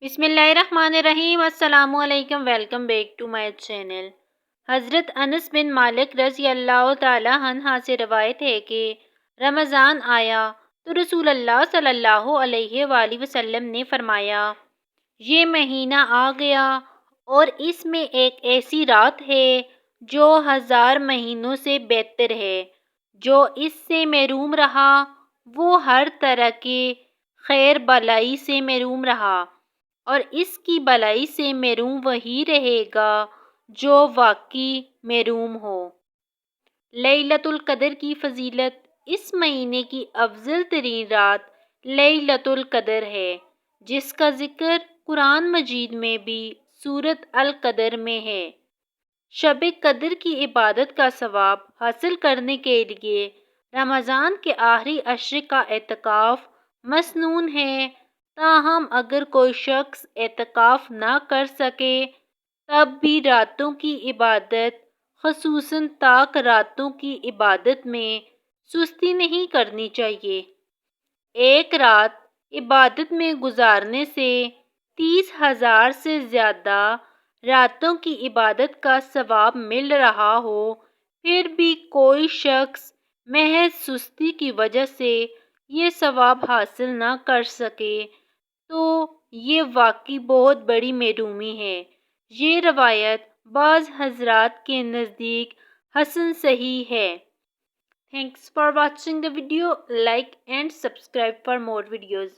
بسم اللہ الرحمن الرحیم۔ السلام علیکم، welcome back to my channel. حضرت انس بن مالک رضی اللہ تعالی عنہ سے روایت ہے کہ رمضان آیا تو رسول اللہ صلی اللہ علیہ وآلہ وسلم نے فرمایا، یہ مہینہ آ گیا اور اس میں ایک ایسی رات ہے جو 1000 مہینوں سے بہتر ہے۔ جو اس سے محروم رہا وہ ہر طرح کے خیر بلائی سے محروم رہا، اور اس کی بلائی سے محروم وہی رہے گا جو واقعی محروم ہو۔ لیلۃ القدر کی فضیلت۔ اس مہینے کی افضل ترین رات لیلۃ القدر ہے، جس کا ذکر قرآن مجید میں بھی سورۃ القدر میں ہے۔ شب قدر کی عبادت کا ثواب حاصل کرنے کے لیے رمضان کے آخری عشر کا اعتکاف مسنون ہے۔ تاہم اگر کوئی شخص اعتکاف نہ کر سکے تب بھی راتوں کی عبادت، خصوصاً طاق راتوں کی عبادت میں سستی نہیں کرنی چاہیے۔ ایک رات عبادت میں گزارنے سے 30,000 سے زیادہ راتوں کی عبادت کا ثواب مل رہا ہو، پھر بھی کوئی شخص محض سستی کی وجہ سے یہ ثواب حاصل نہ کر سکے تو یہ واقعی بہت بڑی محرومی ہے۔ یہ روایت بعض حضرات کے نزدیک حسن صحیح ہے۔ Thanks for watching the video. Like and subscribe for more videos.